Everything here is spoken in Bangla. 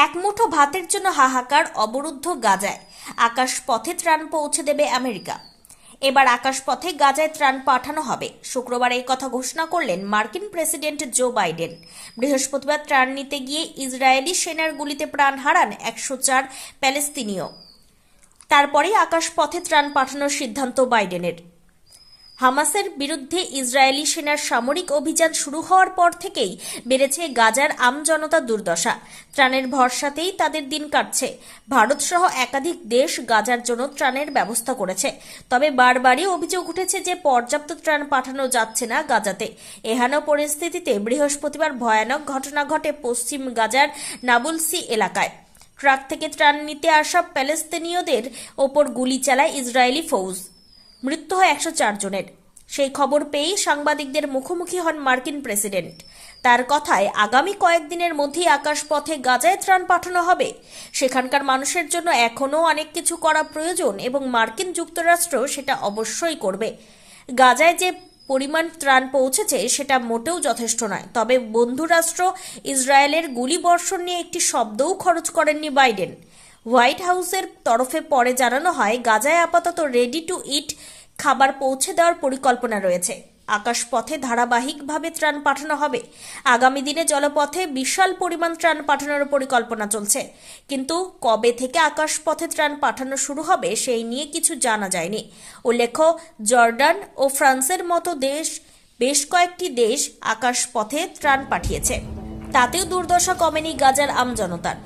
এক মুঠো ভাতের জন্য হাহাকার অবরুদ্ধ গাজায়। আকাশপথে ত্রাণ পৌঁছে দেবে আমেরিকা। এবার আকাশপথে গাজায় ত্রাণ পাঠানো হবে। শুক্রবার এই কথা ঘোষণা করলেন মার্কিন প্রেসিডেন্ট জো বাইডেন। বৃহস্পতিবার ত্রাণ নিতে গিয়ে ইসরায়েলি সেনার গুলিতে প্রাণ হারান 104 প্যালেস্তিনীয়। তারপরেই আকাশপথে ত্রাণ পাঠানোর সিদ্ধান্ত বাইডেনের। হামাসের বিরুদ্ধে ইসরায়েলি সেনার সামরিক অভিযান শুরু হওয়ার পর থেকেই বেড়েছে গাজার আমজনতার দুর্দশা। ত্রাণের ভরসাতেই তাদের দিন কাটছে। ভারত সহ একাধিক দেশ গাজার জন্য ত্রাণের ব্যবস্থা করেছে, তবে বারবারই অভিযোগ উঠেছে যে পর্যাপ্ত ত্রাণ পাঠানো যাচ্ছে না গাজাতে। এহেন পরিস্থিতিতে বৃহস্পতিবার ভয়ানক ঘটনা ঘটে পশ্চিম গাজার নাবুলসি এলাকায়। ট্রাক থেকে ত্রাণ নিতে আসা প্যালেস্তিনীয়দের ওপর গুলি চালায় ইসরায়েলি ফৌজ। মৃত্যু হয় 104 জনের। সেই খবর পেয়েই সাংবাদিকদের মুখোমুখি হন মার্কিন প্রেসিডেন্ট। তার কথায় আগামী কয়েকদিনের মধ্যেই আকাশপথে গাজায় ত্রাণ পাঠানো হবে। সেখানকার মানুষের জন্য এখনও অনেক কিছু করা প্রয়োজন এবং মার্কিন যুক্তরাষ্ট্র সেটা অবশ্যই করবে। গাজায় যে পরিমাণ ত্রাণ পৌঁছেছে সেটা মোটেও যথেষ্ট নয়, তবে বন্ধুরাষ্ট্র ইসরায়েলের গুলিবর্ষণ নিয়ে একটি শব্দও খরচ করেননি বাইডেন। হোয়াইট হাউসের তরফে পরে জানানো হয়, গাজায় আপাতত রেডি টু ইট খাবার পৌঁছে দেওয়ার পরিকল্পনা রয়েছে। আকাশপথে ধারাবাহিকভাবে ত্রাণ পাঠানো হবে। আগামী দিনে জলপথে বিশাল পরিমাণ ত্রাণ পাঠানোর পরিকল্পনা চলছে, কিন্তু কবে থেকে আকাশপথে ত্রাণ পাঠানো শুরু হবে সেই নিয়ে কিছু জানা যায়নি। উল্লেখ্য, জর্ডান ও ফ্রান্সের মতো বেশ কয়েকটি দেশ আকাশপথে ত্রাণ পাঠিয়েছে। তাতেও দুর্দশা কমেনি গাজার আমজনতার।